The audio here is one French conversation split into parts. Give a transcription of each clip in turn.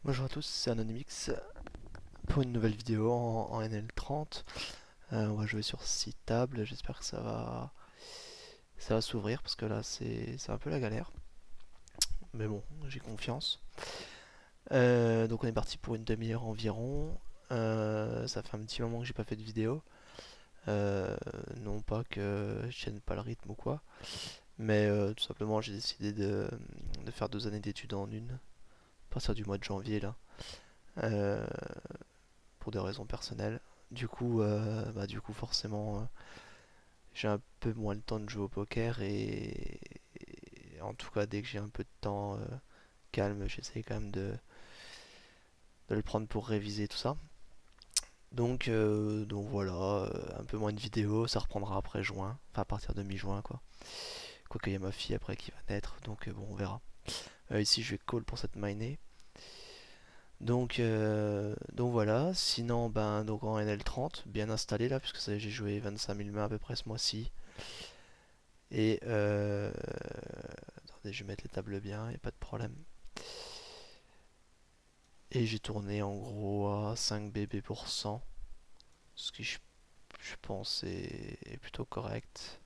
Bonjour à tous, c'est Anonymix pour une nouvelle vidéo en NL30. On va jouer sur 6 tables, j'espère que ça va s'ouvrir parce que là c'est un peu la galère. Mais bon, j'ai confiance. Donc on est parti pour une demi-heure environ. Ça fait un petit moment que j'ai pas fait de vidéo. Non pas que je tienne pas le rythme ou quoi, mais tout simplement j'ai décidé de faire 2 années d'études en une, à partir du mois de janvier là. Euh, pour des raisons personnelles. Du coup forcément, j'ai un peu moins le temps de jouer au poker et en tout cas, dès que j'ai un peu de temps calme, j'essaie quand même de le prendre pour réviser tout ça. Donc voilà, un peu moins de vidéos, ça reprendra après juin, enfin à partir de mi-juin quoi. Quoique il y a ma fille après qui va naître, donc bon, on verra. Ici, je vais call pour cette minée. Donc voilà, sinon ben donc en NL30, bien installé là, puisque j'ai joué 25 000 mains à peu près ce mois-ci. Et attendez, je vais mettre les tables bien, y a pas de problème. Et j'ai tourné en gros à 5 BB pour 100, ce qui je pense est plutôt correct,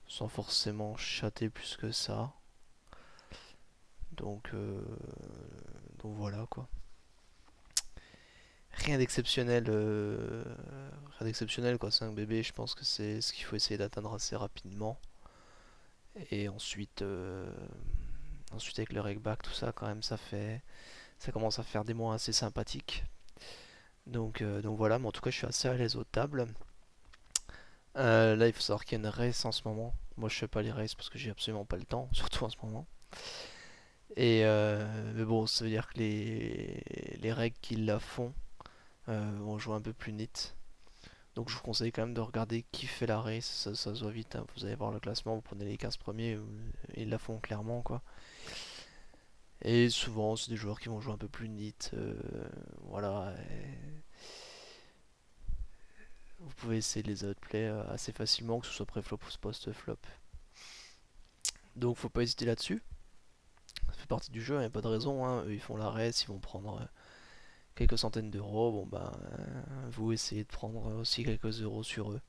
sans forcément chatter plus que ça. Donc, euh, donc voilà quoi. Rien d'exceptionnel quoi. 5 BB, je pense que c'est ce qu'il faut essayer d'atteindre assez rapidement. Et ensuite avec le regback, tout ça quand même, ça commence à faire des mois assez sympathiques. Donc voilà, mais en tout cas, je suis assez à l'aise aux tables. Là, il faut savoir qu'il y a une race en ce moment. Moi, je fais pas les races parce que j'ai absolument pas le temps, surtout en ce moment. Mais bon, ça veut dire que les règles qui la font vont jouer un peu plus neat. Donc, je vous conseille quand même de regarder qui fait la race. Ça se voit vite, hein. Vous allez voir le classement, vous prenez les 15 premiers, ils la font clairement, quoi. Et souvent, c'est des joueurs qui vont jouer un peu plus neat. Voilà. Vous pouvez essayer les outplays assez facilement, que ce soit pré-flop ou post-flop. Donc faut pas hésiter là-dessus. Ça fait partie du jeu, il n'y a pas de raison. Hein. Eux ils font la race, ils vont prendre quelques centaines d'euros. Bon bah vous essayez de prendre aussi quelques euros sur eux.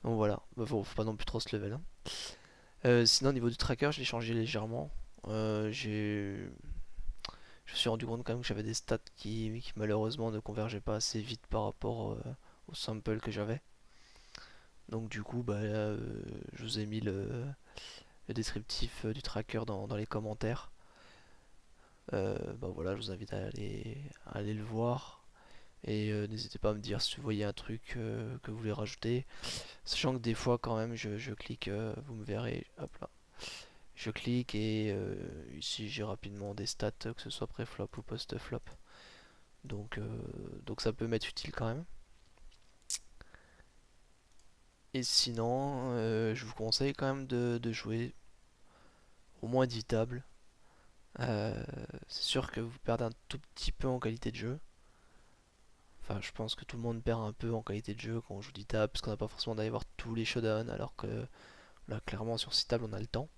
Donc voilà, bah, faut pas non plus trop se level. Hein. Sinon au niveau du tracker, je l'ai changé légèrement. Je me suis rendu compte quand même que j'avais des stats qui malheureusement ne convergeaient pas assez vite par rapport au sample que j'avais. Donc du coup, bah, là, je vous ai mis le descriptif du tracker dans les commentaires. Bah voilà, je vous invite à aller le voir. Et n'hésitez pas à me dire si vous voyez un truc que vous voulez rajouter. Sachant que des fois quand même je clique, vous me verrez, hop là. Je clique et ici j'ai rapidement des stats, que ce soit pré-flop ou post-flop. Donc, euh, donc ça peut m'être utile quand même. Et sinon, je vous conseille quand même de jouer au moins 10 tables. Euh, c'est sûr que vous perdez un tout petit peu en qualité de jeu. Enfin, je pense que tout le monde perd un peu en qualité de jeu quand on joue 10 tables, parce qu'on n'a pas forcément d'aller voir tous les showdowns, alors que là, clairement, sur 6 tables, on a le temps.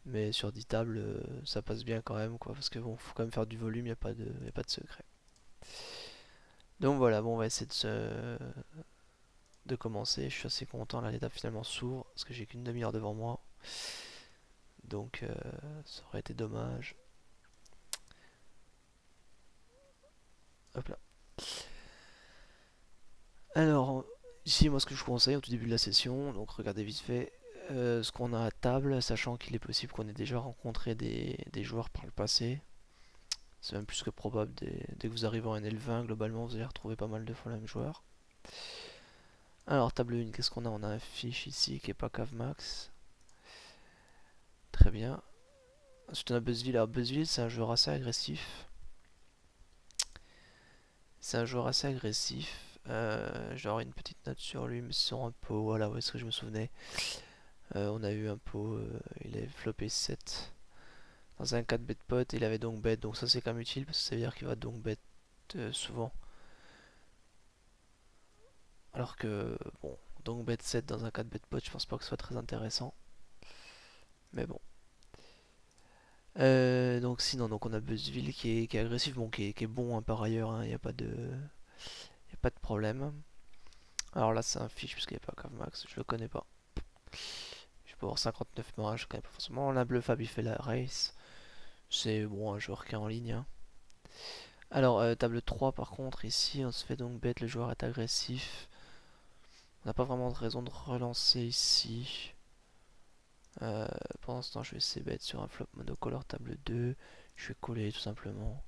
Mais sur 10 tables, ça passe bien quand même, quoi, parce que bon, faut quand même faire du volume, y a pas de secret. Donc voilà, bon, on va essayer de commencer. Je suis assez content, là, l'étape finalement s'ouvre, parce que j'ai qu'une demi-heure devant moi. Donc, ça aurait été dommage. Hop là. Alors, ici, moi, ce que je vous conseille au tout début de la session, donc regardez vite fait ce qu'on a à table, sachant qu'il est possible qu'on ait déjà rencontré des joueurs par le passé. C'est même plus que probable, dès que vous arrivez en NL20, globalement, vous allez retrouver pas mal de fois le même joueur. Alors, table 1, qu'est-ce qu'on a? On a un fiche ici qui est pas cave max. Très bien. Ensuite, on a Buzzville. Alors, Buzzville, c'est un joueur assez agressif. C'est un joueur assez agressif. Genre une petite note sur lui, mais sur un pot. Voilà, où est-ce que je me souvenais? On a eu un pot, il avait flopé 7 dans un 4 bet pot, et il avait donc bet, donc ça c'est quand même utile parce que ça veut dire qu'il va donc bet souvent. Alors que, bon, donc bet 7 dans un 4 bet pot, je pense pas que ce soit très intéressant. Mais bon. Donc sinon, donc on a Buzzville qui est agressif, bon, qui est bon hein, par ailleurs, il n'y a pas y a pas de problème. Alors là, c'est un fiche parce qu'il n'y a pas Max, je le connais pas. Je peux avoir 59 mois, je connais pas forcément. La Bleu Fab, il fait la race. C'est bon, un joueur qui est en ligne, hein. Alors, table 3 par contre, ici, on se fait donc bête, le joueur est agressif. On n'a pas vraiment de raison de relancer ici. Pendant ce temps, je vais essayer bête sur un flop monocolore table 2. Je vais coller tout simplement.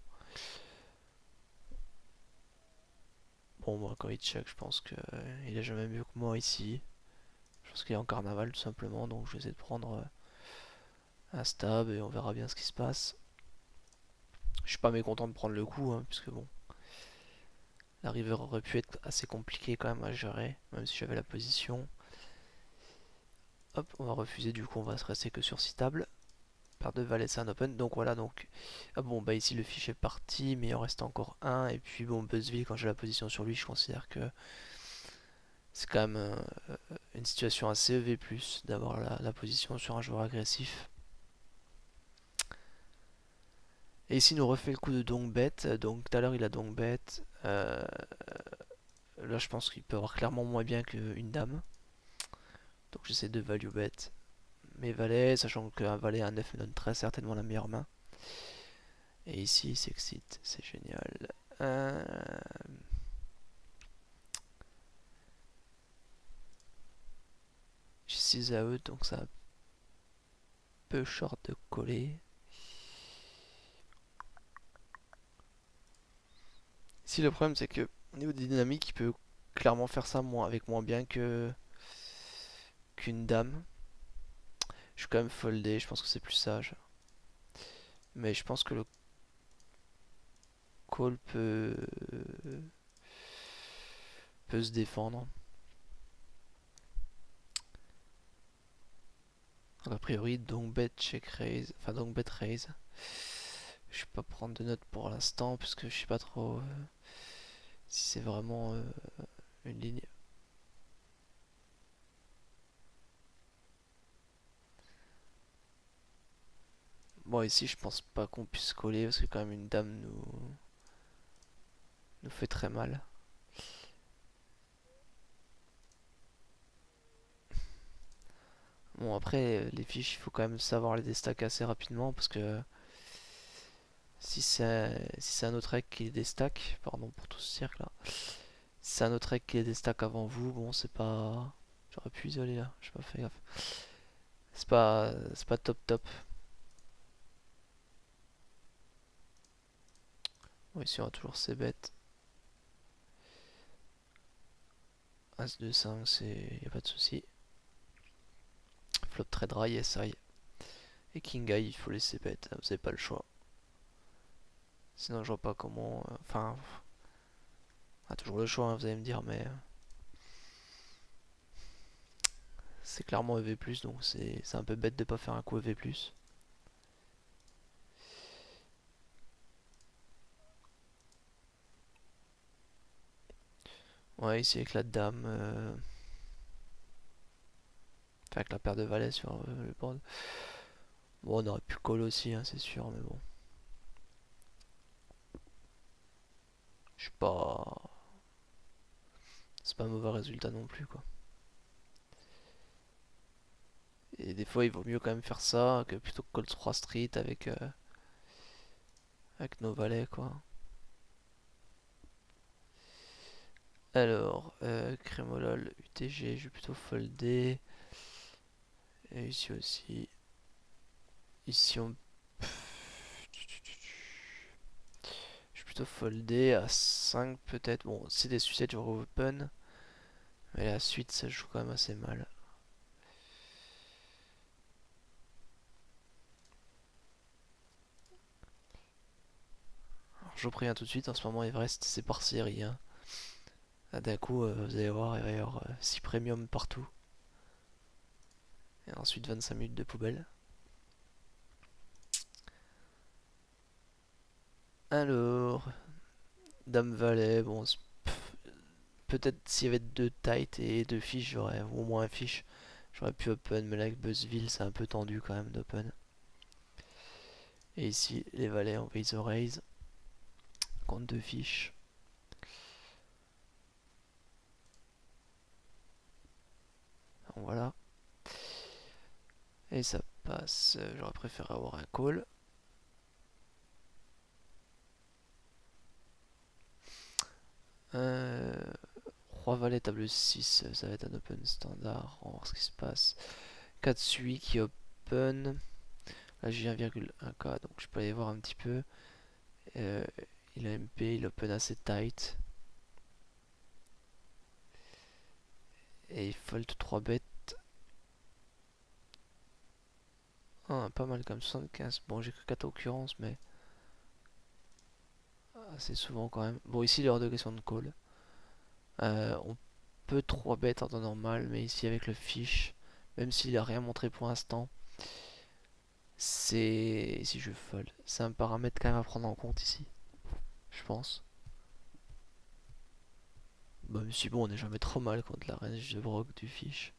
Bon, moi, quand il check, je pense qu'il est jamais mieux que moi ici. Je pense qu'il est en carnaval tout simplement, donc je vais essayer de prendre un stab et on verra bien ce qui se passe. Je suis pas mécontent de prendre le coup, hein, puisque bon, la river aurait pu être assez compliquée quand même à gérer, même si j'avais la position. Hop, on va refuser, du coup on va se rester que sur 6 tables. Paire de valet, c'est un open, donc voilà, donc... Ah bon, bah ici le fiche est parti, mais il en reste encore un, et puis bon, Buzzville, quand j'ai la position sur lui, je considère que c'est quand même une situation assez EV+, d'avoir la position sur un joueur agressif. Et ici, il nous refait le coup de donk bet. Donc tout à l'heure, il a donk bet. Là, je pense qu'il peut avoir clairement moins bien qu'une dame. Donc j'essaie de value bet mes valets, sachant qu'un valet à 9 me donne très certainement la meilleure main. Et ici, il s'excite, c'est génial. Euh... J'ai 6 out, donc ça un peu short de coller. Ici, le problème, c'est que au niveau des dynamiques, il peut clairement faire ça avec moins bien qu'une dame. Je suis quand même foldé, je pense que c'est plus sage. Mais je pense que le call peut se défendre. Donc, a priori, donc bet check raise, enfin donc bet raise. Je vais pas prendre de notes pour l'instant puisque je sais pas trop si c'est vraiment une ligne. Bon ici je pense pas qu'on puisse coller parce que quand même une dame nous fait très mal. Bon après les fiches il faut quand même savoir les déstacker assez rapidement parce que si c'est un autre rec qui les déstack, pardon pour tout ce cirque là, si c'est un autre rec qui les déstack avant vous, bon c'est pas... J'aurais pu isoler là, j'ai pas fait gaffe. C'est pas top top. Bon ici on a toujours ces bêtes. As 2 5 c'est... y a pas de souci. Flop très dry, SI. Et King Eye, il faut laisser bête, vous avez pas le choix. Sinon je vois pas comment... Enfin... on a toujours le choix, hein, vous allez me dire, mais... c'est clairement EV+, donc c'est un peu bête de pas faire un coup EV+. Ouais, ici avec la dame... Enfin, avec la paire de valets sur le board. Bon, on aurait pu call aussi, hein, c'est sûr, mais bon. Je suis pas... C'est pas un mauvais résultat non plus, quoi. Et des fois, il vaut mieux quand même faire ça que plutôt que call 3 street avec nos valets, quoi. Alors, Crémolol, UTG, je vais plutôt folder. Et ici aussi. Ici, on... Je vais plutôt folder à 5 peut-être. Bon, c'est des sucettes, je open. Mais la suite, ça joue quand même assez mal. Alors, je vous préviens tout de suite, en ce moment, Everest, c'est par série, hein. Là, d'un coup, vous allez voir, il va y avoir 6 premium partout. Et ensuite, 25 minutes de poubelle. Alors, Dame Valet, bon, peut-être s'il y avait deux tight et deux fiches, j'aurais, ou au moins un fiche, j'aurais pu open, mais là avec Buzzville, c'est un peu tendu quand même d'open. Et ici, les valets envahissent the raise. Contre 2 fiches. Donc voilà. Et ça passe. J'aurais préféré avoir un call. Roi valet table 6, ça va être un open standard. On va voir ce qui se passe. 4 suivi qui open. Là j'ai 1,1k, donc je peux aller voir un petit peu. Euh, il a MP, il open assez tight. Et il fold 3 bêtes. Ah, pas mal comme 75. Bon, j'ai que 4 occurrences, mais assez souvent quand même. Bon, ici il est hors de question de call. On peut 3 bêtes en temps normal, mais ici avec le fish, même s'il a rien montré pour l'instant, c'est. Si je fold, c'est un paramètre quand même à prendre en compte ici, je pense. Bah, mais si bon, on n'est jamais trop mal contre la range de broc du fish.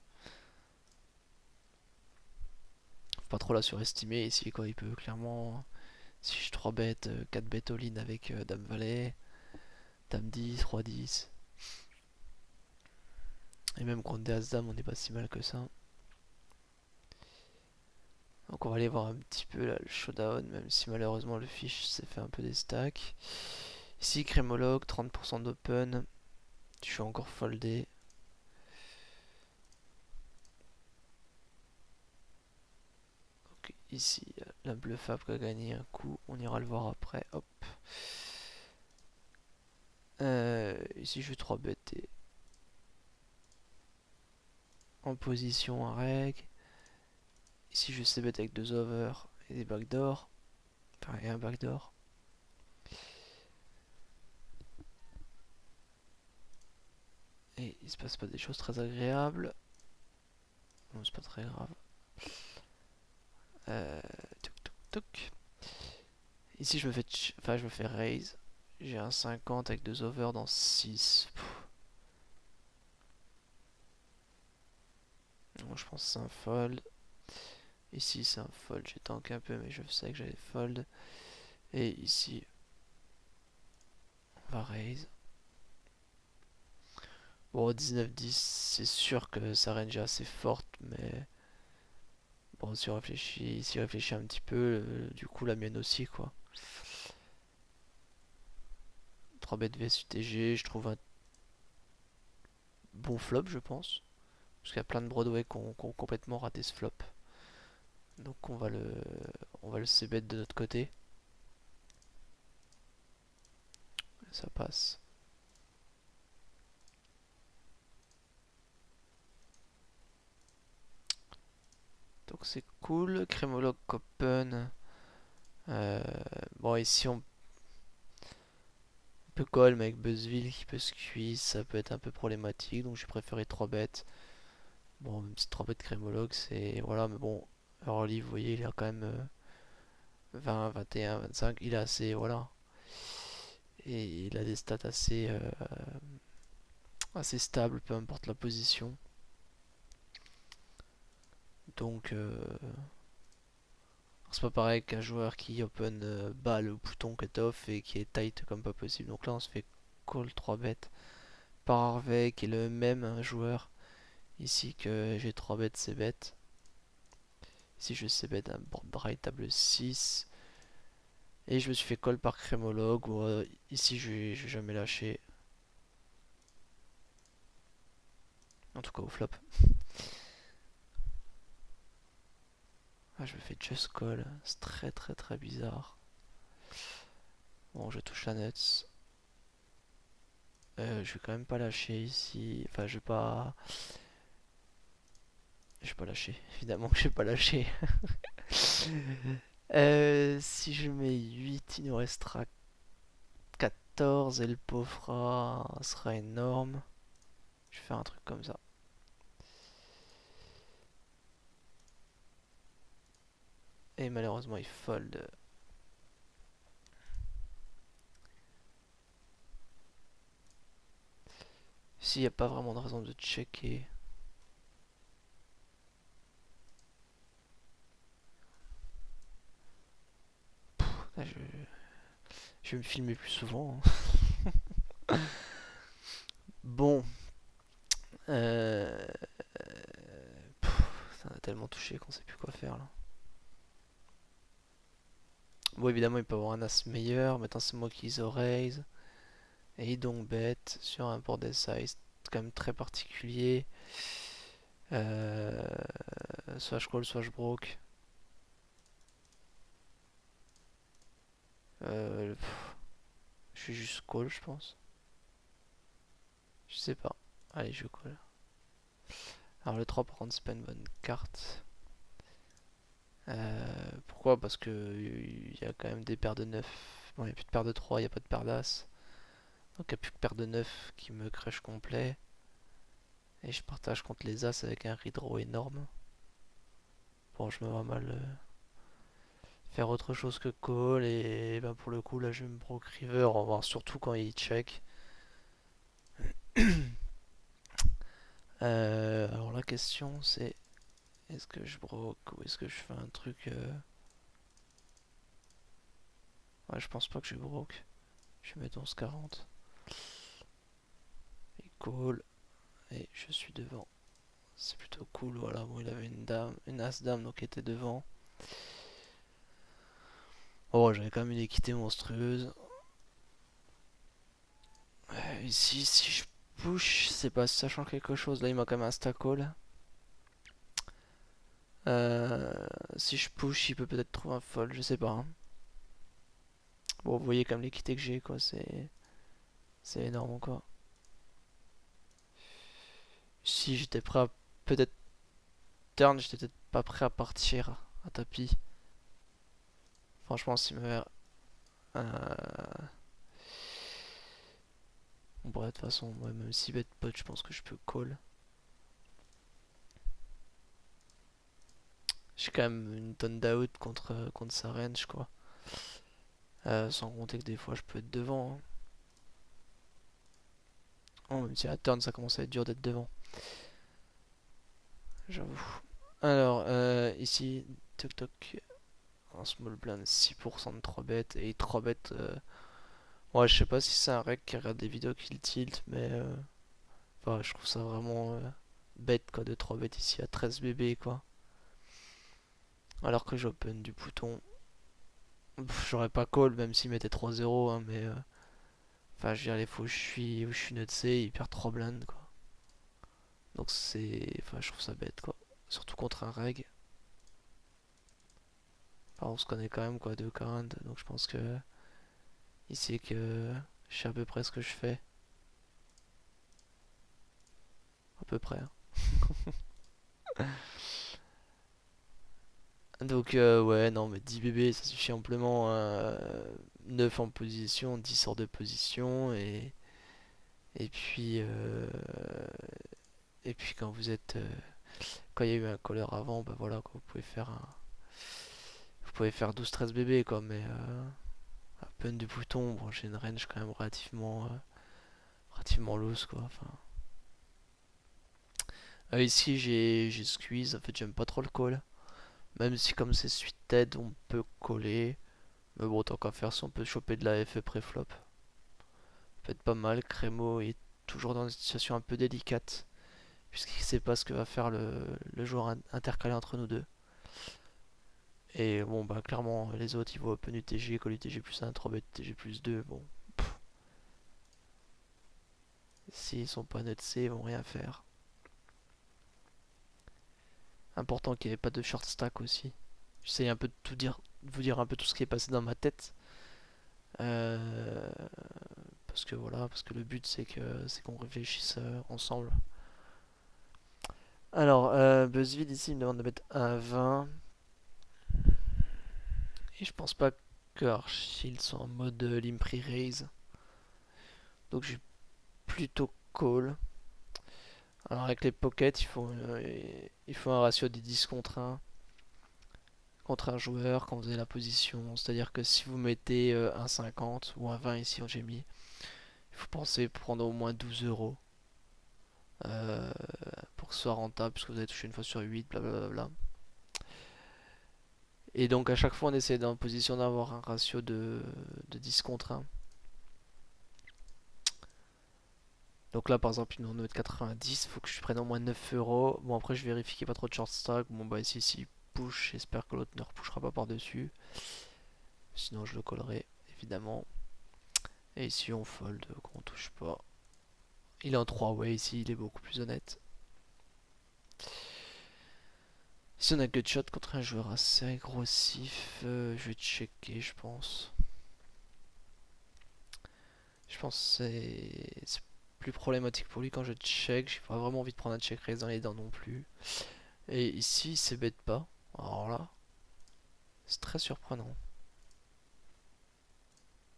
Faut pas trop la surestimer ici, quoi. Il peut clairement. Si je 3 bêtes, 4 bêtes all-in avec Dame Valet, Dame 10, Roi 10. Et même contre des As-Dame, on n'est pas si mal que ça. Donc on va aller voir un petit peu là, le showdown, même si malheureusement le fish s'est fait un peu des stacks. Ici, crémologue, 30% d'open. Je suis encore foldé. Donc, ici, la bluffable qui a gagné un coup. On ira le voir après. Hop. Ici, je vais 3 bêtes en position à reg. Ici, je sais bet avec 2 over et des backdoors. Enfin, et un backdoor. Et il se passe pas des choses très agréables. Bon, c'est pas très grave. Toc toc toc. Ici, je me fais raise. J'ai un 50 avec 2 over dans 6. Bon, je pense que c'est un fold. Ici, c'est un fold. J'ai tanké un peu, mais je sais que j'allais fold. Et ici, on va raise. Bon, 19-10, c'est sûr que sa range est assez forte, mais bon, si on réfléchit un petit peu, du coup, la mienne aussi, quoi. 3 bêtes vs UTG, je trouve un bon flop, je pense. Parce qu'il y a plein de Broadway qui ont complètement raté ce flop. Donc on va le c-bet de notre côté. Ça passe. Donc c'est cool. Crémologue open. Euh, bon, ici on peut call, mais avec Buzzville qui peut squeeze, ça peut être un peu problématique. Donc j'ai préféré 3 bêtes. Bon, même si 3 bêtes crémologue, c'est. Voilà, mais bon, early, vous voyez, il a quand même 20, 21, 25. Il est assez. Voilà. Et il a des stats assez stables, peu importe la position. Donc, c'est pas pareil qu'un joueur qui open bas le bouton cut-off et qui est tight comme pas possible. Donc là, on se fait call 3 bêtes par Harvey, qui est le même joueur ici que j'ai 3 bêtes, c'est bête. Ici, je sais bet un board bright table 6. Et je me suis fait call par Crémologue. Ici, je vais jamais lâcher. En tout cas, au flop. Ah, je me fais just call. C'est très très très bizarre. Bon, je touche la nuts. Je vais quand même pas lâcher ici. Enfin, je vais pas. Je vais pas lâcher. Évidemment que je vais pas lâcher. Si je mets 8, il nous restera 14 et le pauvre sera énorme. Je vais faire un truc comme ça. Et malheureusement, il fold. S'il n'y a pas vraiment de raison de checker. Ah, je vais me filmer plus souvent, hein. Bon, euh, ça a tellement touché qu'on sait plus quoi faire là. Bon, évidemment, il peut avoir un as meilleur. Maintenant, c'est moi qui les raise. Et donc, bête sur un board size quand même très particulier. Euh, Soit je call, soit je broke. Je suis juste call, je pense. Je sais pas. Allez, je call. Alors, le 3 par contre, c'est pas une bonne carte. Pourquoi? Parce que il y a quand même des paires de 9. Bon, il n'y a plus de paire de 3, il n'y a pas de paire d'as. Donc, il n'y a plus que paire de 9 qui me crush complet. Et je partage contre les as avec un redraw énorme. Bon, je me vois mal faire autre chose que call. Et ben, pour le coup, là, je vais me broke river. On va voir surtout quand il check. Alors, la question, c'est est-ce que je broke ou est-ce que je fais un truc. Ouais, je pense pas que je broke. Je vais mettre 11-40. Et call. Et je suis devant. C'est plutôt cool, voilà. Bon, il avait une dame, une as-dame, donc il était devant. Oh, j'avais quand même une équité monstrueuse. Ici, si je push, c'est pas si ça change quelque chose. Là, il m'a quand même un stack call. Si je push, il peut peut-être trouver un fold, je sais pas, hein. Bon, vous voyez quand même l'équité que j'ai, quoi. C'est énorme, quoi. Si j'étais prêt à peut-être turn, j'étais peut-être pas prêt à partir à tapis. Franchement, s'il m'avait. Bon, bref, de toute façon, ouais, même si bet pot, je pense que je peux call. J'ai quand même une tonne d'out contre sa range, quoi. Sans compter que des fois, je peux être devant, hein. Oh, même si à turn, ça commence à être dur d'être devant. J'avoue. Alors, ici, toc toc. Un small blind, 6% de 3 bêtes. Et 3 bêtes. Ouais, je sais pas si c'est un rec qui regarde des vidéos qui le tilt, mais. Enfin, je trouve ça vraiment bête, quoi, de 3 bêtes ici à 13 bébés, quoi. Alors que j'open du bouton. J'aurais pas call, même s'il mettait 3-0, hein, mais. Enfin, je veux dire, les fois où je suis nutsé, il perd 3 blindes, quoi. Donc c'est. Enfin, je trouve ça bête, quoi. Surtout contre un reg. Enfin, on se connaît quand même, quoi, de Current. Donc je pense que. Il sait que. Je sais à peu près ce que je fais. À peu près, hein. Donc, ouais, non, mais 10 bébés, ça suffit amplement. 9 en position, 10 hors de position. Et puis. Et puis, quand vous êtes. Quand il y a eu un caller avant, bah voilà, quoi, vous pouvez faire un. Vous pouvez faire 12-13 bébés, quoi, mais. À peine du bouton, bon, j'ai une range quand même relativement loose, quoi. Enfin, ici j'ai squeeze, en fait j'aime pas trop le call. Même si comme c'est suite tête on peut coller. Mais bon, tant qu'à faire, si on peut choper de la FE pré-flop. Ça peut être pas mal. Crémo est toujours dans une situation un peu délicate. Puisqu'il sait pas ce que va faire le joueur intercalé entre nous deux. Et bon, bah clairement, les autres ils vont open UTG, call UTG plus 1, 3 bet UTG plus 2. Bon, s'ils sont pas nutsés, ils vont rien faire. Important qu'il n'y ait pas de short stack aussi. J'essaye un peu de tout dire, de vous dire un peu tout ce qui est passé dans ma tête. Euh, Parce que voilà, parce que le but c'est qu'on réfléchisse ensemble. Alors, BuzzFeed ici il me demande de mettre un 20. Et je pense pas que Archild soit en mode Limpri Raise. Donc j'ai plutôt call. Alors avec les pockets, il faut un ratio de 10 contre un joueur quand vous avez la position. C'est-à-dire que si vous mettez un 50 ou un 20 ici, j'ai mis, il faut penser prendre au moins 12 euros euh, pour que ce soit rentable, puisque vous avez touché une fois sur 8, blablabla. Et donc à chaque fois on essaie en position d'avoir un ratio de 10 contre 1. Donc là par exemple ils nous mettent 90, il faut que je prenne au moins 9 euros. Bon après je vérifie qu'il n'y a pas trop de short stack. Bon bah ici s'il push, j'espère que l'autre ne repushera pas par dessus. Sinon je le collerai évidemment. Et ici on fold, qu'on touche pas. Il est en 3 way ici, il est beaucoup plus honnête. Ici on a gutshot contre un joueur assez agressif, je vais checker je pense. Je pense que c'est plus problématique pour lui quand je check. J'ai pas vraiment envie de prendre un check raise dans les dents non plus. Et ici il se bête pas. Alors là, c'est très surprenant.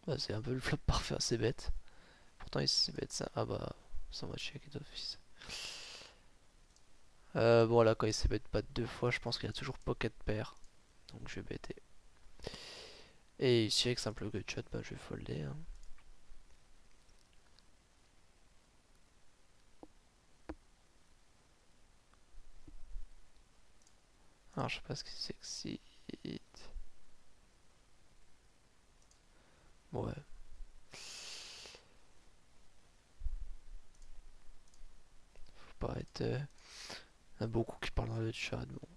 Bah, c'est un peu le flop parfait assez bête. Pourtant il se bête ça. Ah bah ça va check d'office. Bon là quand il se bête pas deux fois, je pense qu'il y a toujours pocket pair. Donc je vais bêter. Et ici avec simple gutshot, bah, je vais folder. Hein. Alors je sais pas ce que c'est que si. Ouais. Faut pas être. Il y en a beaucoup qui parlent dans le chat. Bon.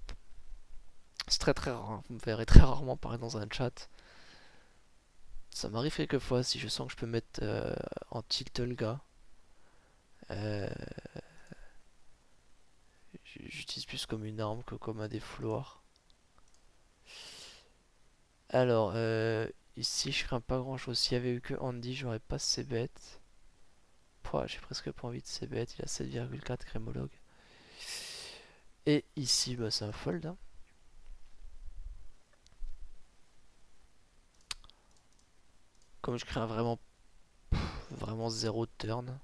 C'est très très rare. Hein. Vous me verrez très rarement parler dans un chat. Ça m'arrive quelquefois si je sens que je peux mettre en tilt le gars. Euh, J'utilise plus comme une arme que comme un défouloir. Alors, ici je crains pas grand chose. S'il y avait eu que Andy, j'aurais pas ces bêtes. J'ai presque pas envie de ces bêtes. Il a 7,4 crémologue. Et ici, bah, c'est un fold. Hein. Comme je crains vraiment zéro turn,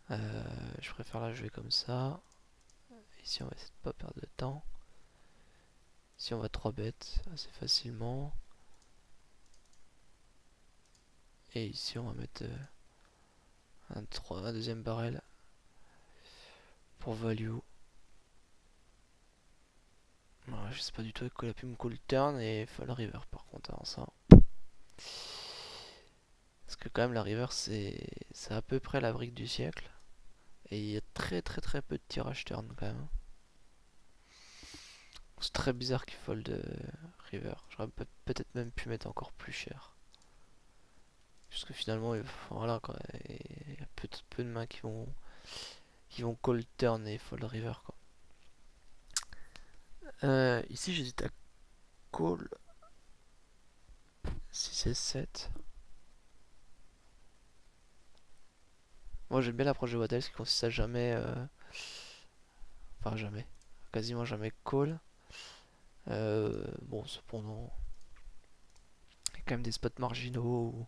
je préfère la jouer comme ça. Ici, on va essayer de pas perdre de temps. Ici, on va 3 bêtes assez facilement. Et ici, on va mettre un deuxième barrel pour value. Ouais, je sais pas du tout avec quoi il a pu me call turn et fall river par contre. Alors ça. Parce que quand même la river c'est à peu près la brique du siècle. Et il y a très très très peu de tirage turn quand même. C'est très bizarre qu'il fold river. J'aurais peut-être même pu mettre encore plus cher. Puisque finalement, voilà, quoi, il y a peu de mains qui vont call turn et fold river quoi. Ici j'hésite à call 6 et 7. Moi j'aime bien l'approche de Waddell qui consiste à jamais, enfin jamais, quasiment jamais call. Bon cependant, il y a quand même des spots marginaux où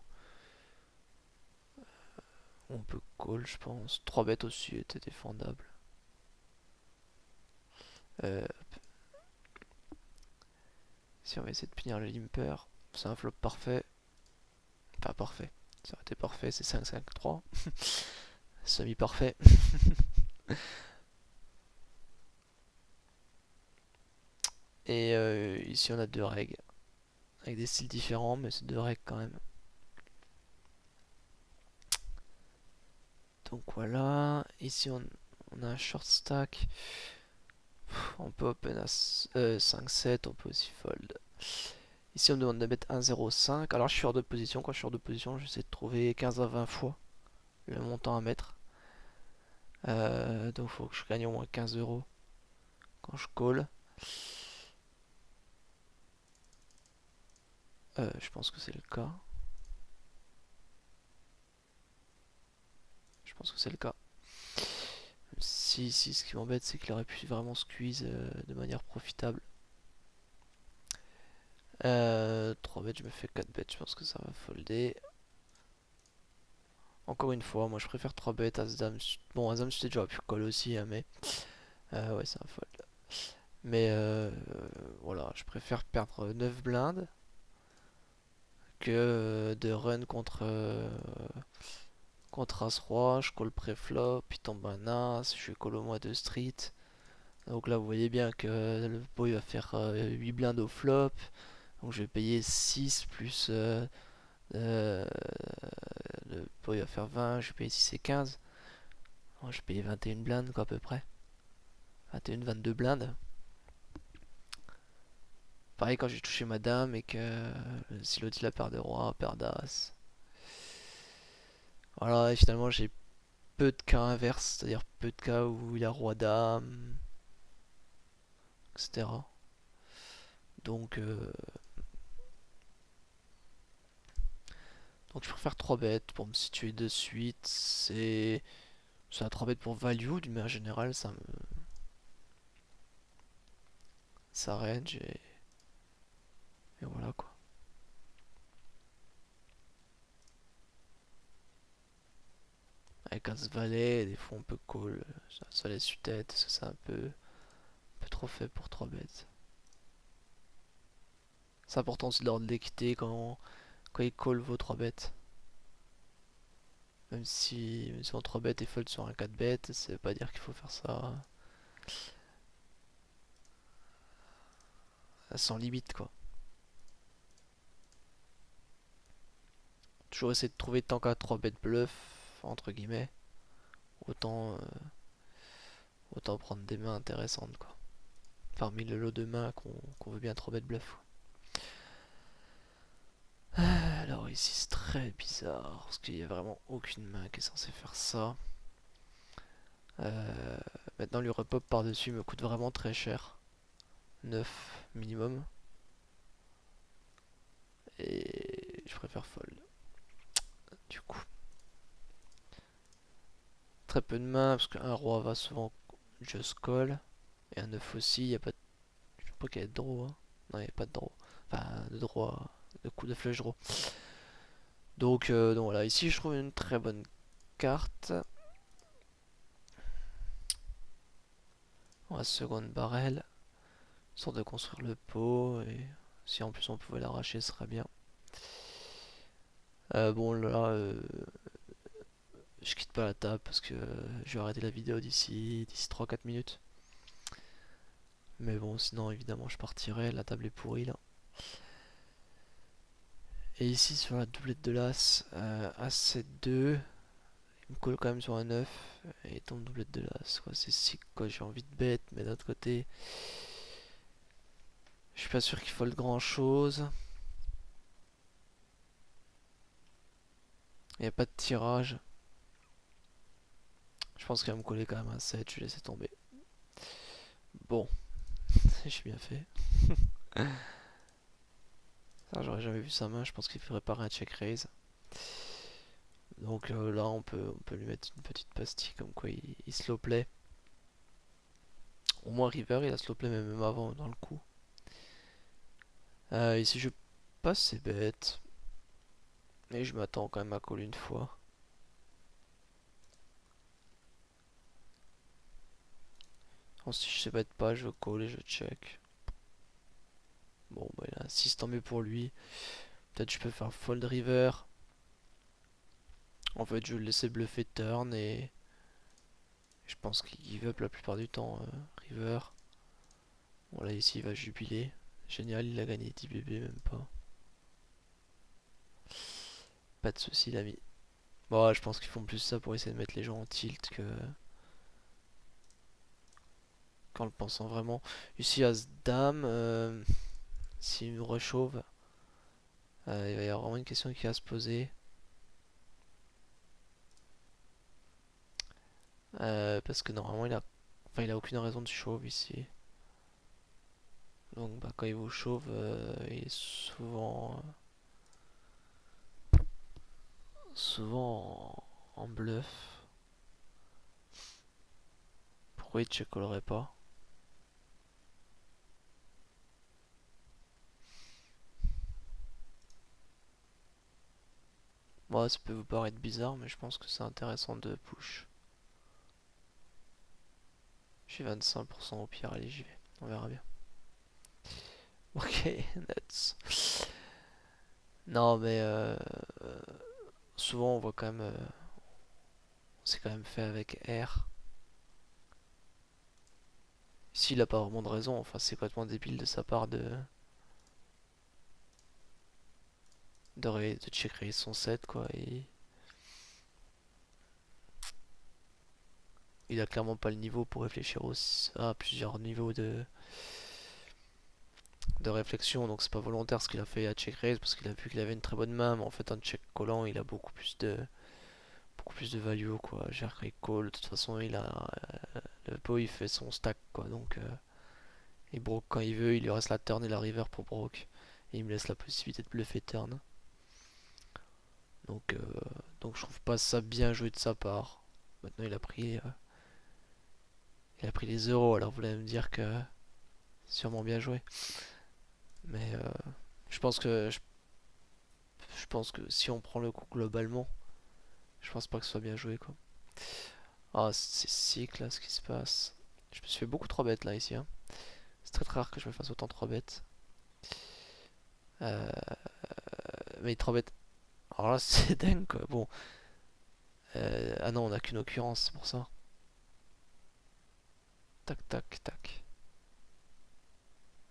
on peut call je pense. 3 bêtes aussi étaient défendables. Euh, si on va essayer de punir le limper, c'est un flop parfait. Pas parfait, ça aurait été parfait, c'est 5-5-3. Semi-parfait. Et ici on a deux règles. Avec des styles différents, mais c'est deux règles quand même. Donc voilà. Ici on a un short stack. On peut open à 5-7, on peut aussi fold. Ici on me demande de mettre 1,05. Alors je suis hors de position. Quand je suis hors de position, j'essaie de trouver 15 à 20 fois le montant à mettre. Donc il faut que je gagne au moins 15 euros quand je call. Je pense que c'est le cas. Je pense que c'est le cas. Si ce qui m'embête, c'est qu'il aurait pu vraiment squeeze de manière profitable. 3 bêtes, je me fais 4 bêtes, je pense que ça va folder. Encore une fois, moi je préfère 3 bêtes, As-Dame. Bon, As-Dame, c'était déjà pu call aussi, hein, mais ouais, c'est un fold. Mais voilà, je préfère perdre 9 blindes que de run contre As-Roi. Je call pré-flop, il tombe un As, je call au moins 2 street. Donc là, vous voyez bien que le pot il va faire 8 blindes au flop. Donc je vais payer 6 plus euh, le pot il va faire 20. Je vais payer 6 et 15. Donc, je vais payer 21 blindes quoi à peu près. 21, 22 blindes. Pareil quand j'ai touché ma dame et que si l'autre il a paire de roi, paire d'as. Voilà, et finalement j'ai peu de cas inverses, c'est-à-dire peu de cas où il a roi dame, etc. Donc, euh, donc je préfère 3 bêtes pour me situer de suite. C'est un 3 bêtes pour value, d'une manière générale, ça range et voilà quoi. Avec As valet, des fois on peut call, ça laisse tête, parce que c'est un peu trop faible pour 3 bêtes. C'est important aussi de l'ordre de l'équité quand il call vos 3 bêtes. Même si on 3 bêtes et fold sur un 4 bêtes, ça veut pas dire qu'il faut faire ça sans limite quoi. Toujours essayer de trouver tant qu'à 3 bêtes bluff, entre guillemets, autant, autant prendre des mains intéressantes quoi. Parmi le lot de mains qu'on veut bien 3 bêtes bluff. Alors ici c'est très bizarre, parce qu'il n'y a vraiment aucune main qui est censée faire ça. Euh, Maintenant lui repop par dessus me coûte vraiment très cher. 9 minimum. Et je préfère fold. Du coup, très peu de mains, parce qu'un roi va souvent just call. Et un 9 aussi, il n'y a pas de... Je sais pas qu'il y a de draw. Hein. Non, il n'y a pas de draw. Enfin, de draw, de coup de flush draw. Donc voilà, ici je trouve une très bonne carte. On va seconde barrel. Sorte de construire le pot. Et si en plus on pouvait l'arracher, ce serait bien. Bon là, je quitte pas la table parce que je vais arrêter la vidéo d'ici 3-4 minutes. Mais bon, sinon évidemment je partirai. La table est pourrie là. Et ici sur la doublette de l'As, As 7-2, il me colle quand même sur un 9 et il tombe doublette de l'As. C'est sick quoi, j'ai envie de bête, mais d'un autre côté, je suis pas sûr qu'il fold grand chose. Il n'y a pas de tirage. Je pense qu'il va me coller quand même un 7, je vais laisser tomber. Bon, j'ai bien fait. Ça, j'aurais jamais vu sa main, je pense qu'il ferait pas un check raise. Donc là, on peut lui mettre une petite pastille comme quoi il slow play. Au moins River, il a slow play même avant dans le coup. Ici, je passe c'est bête. Et je m'attends quand même à call une fois. Ensuite, si je sais bête pas, je call et je check. Bon, bah il a un 6, tant mieux pour lui. Peut-être je peux faire fold river. En fait, je vais le laisser bluffer turn et je pense qu'il give up la plupart du temps, river. Bon, là, ici, il va jubiler. Génial, il a gagné 10 bébés, même pas. Pas de soucis, l'ami. Bon, ouais, je pense qu'ils font plus ça pour essayer de mettre les gens en tilt que qu'en le pensant vraiment. Ici, as dame, s'il nous rechauve, il va y avoir vraiment une question qui va se poser. Parce que normalement, enfin, il a aucune raison de chauve ici. Donc, bah, quand il vous chauve, il est souvent en bluff. Pourquoi il check callerait pas? Bon, ça peut vous paraître bizarre, mais je pense que c'est intéressant de push. Je suis 25% au pire, allez, j'y vais. On verra bien. Ok, nuts. Non, mais souvent on voit quand même. C'est quand même fait avec R. Ici, il a pas vraiment de raison. Enfin, c'est complètement débile de sa part de check raise son set, quoi. Et il a clairement pas le niveau pour réfléchir à plusieurs niveaux de réflexion. Donc, c'est pas volontaire ce qu'il a fait à check raise parce qu'il a vu qu'il avait une très bonne main. Mais en fait, en check collant, il a beaucoup plus de value, quoi. J'ai qu'il call, de toute façon, le pot il fait son stack, quoi. Donc, il broke quand il veut, il lui reste la turn et la river pour broke. Et il me laisse la possibilité de bluffer turn. Donc, euh, donc je trouve pas ça bien joué de sa part. Maintenant il a pris les euros, alors vous allez me dire que c'est sûrement bien joué. Mais je pense que je pense que si on prend le coup globalement, je pense pas que ce soit bien joué, quoi. Ah, c'est sick là ce qui se passe. Je me suis fait beaucoup 3 bêtes là ici, hein. C'est très très rare que je me fasse autant 3 bêtes. Euh, mais 3 bêtes. Alors là c'est dingue, quoi. Bon. Ah non, on a qu'une occurrence, c'est pour ça. Tac tac tac.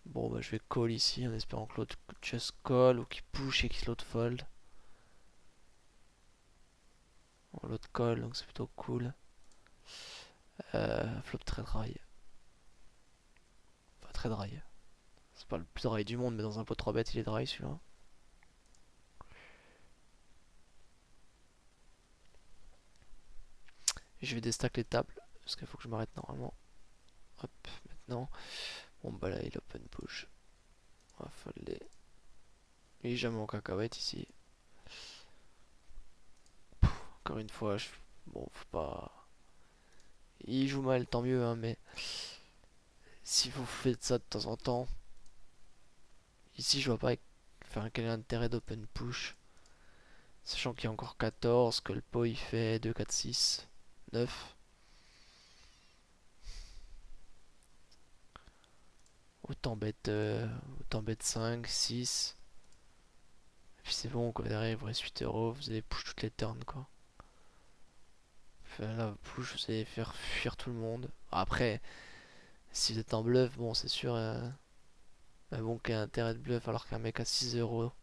Bon bah je vais call ici en espérant que l'autre just call ou qu'il push et qu'il l'autre fold. Bon, l'autre call donc c'est plutôt cool. Flop très dry. Enfin très dry. C'est pas le plus dry du monde mais dans un pot 3 bêtes il est dry celui-là. Je vais déstack les tables parce qu'il faut que je m'arrête normalement. Hop, maintenant. Bon bah là il open push. On va folder. Il est jamais en cacahuète ici. Encore une fois, bon faut pas. Il joue mal, tant mieux, hein, mais si vous faites ça de temps en temps, ici je vois pas enfin, quel est l'intérêt d'open push. Sachant qu'il y a encore 14, que le pot il fait 2, 4, 6, 9. Autant bête 5, 6. Et puis c'est bon, quoi. Derrière, il vous reste 8 euros. Vous allez push toutes les turns, quoi. Enfin, là, push, vous allez faire fuir tout le monde. Après, si vous êtes en bluff, bon, c'est sûr. Mais bon, quel intérêt de bluff alors qu'un mec à 6 euros,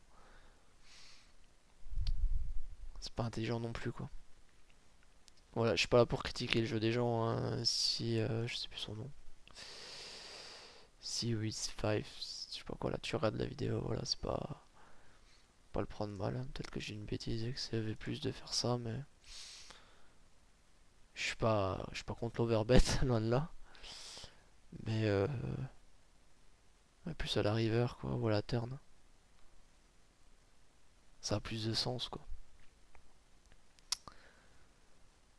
c'est pas intelligent non plus, quoi. Voilà, je suis pas là pour critiquer le jeu des gens, hein. Si, je sais plus son nom. Si, oui, 5, je sais pas quoi, là, tu regardes la vidéo, voilà, c'est pas le prendre mal, hein. Peut-être que j'ai une bêtise et que c'est plus de faire ça, mais je suis pas contre l'overbet, loin de là. Mais plus à la river, quoi, ou à la turn. Ça a plus de sens, quoi.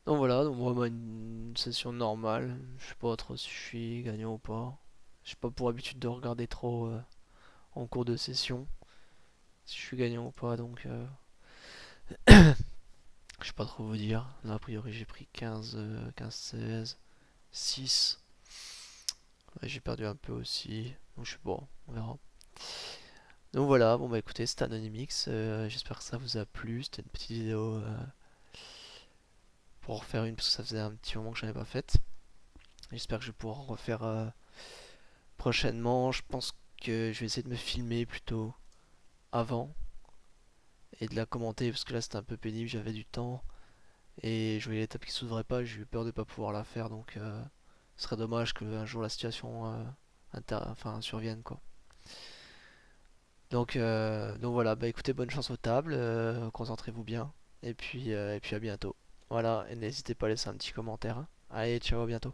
Donc voilà, donc vraiment une session normale. Je sais pas trop si je suis gagnant ou pas. J'ai pas pour habitude de regarder trop en cours de session si je suis gagnant ou pas, donc je sais pas trop vous dire. Là, a priori, j'ai pris 15, 16, 6. Ouais, j'ai perdu un peu aussi. Donc je suis bon, on verra. Donc voilà, bon bah écoutez, c'était Anonymix. J'espère que ça vous a plu. C'était une petite vidéo pour en refaire une parce que ça faisait un petit moment que je n'avais pas faite. J'espère que je vais pouvoir en refaire prochainement. Je pense que je vais essayer de me filmer plutôt avant et de la commenter parce que là c'était un peu pénible, j'avais du temps et je voyais les tables qui s'ouvraient pas, j'ai eu peur de pas pouvoir la faire donc ce serait dommage que un jour la situation enfin, survienne, quoi. Donc voilà, bah écoutez, bonne chance aux tables, concentrez-vous bien et puis à bientôt. Voilà, et n'hésitez pas à laisser un petit commentaire, hein. Allez, ciao, à bientôt.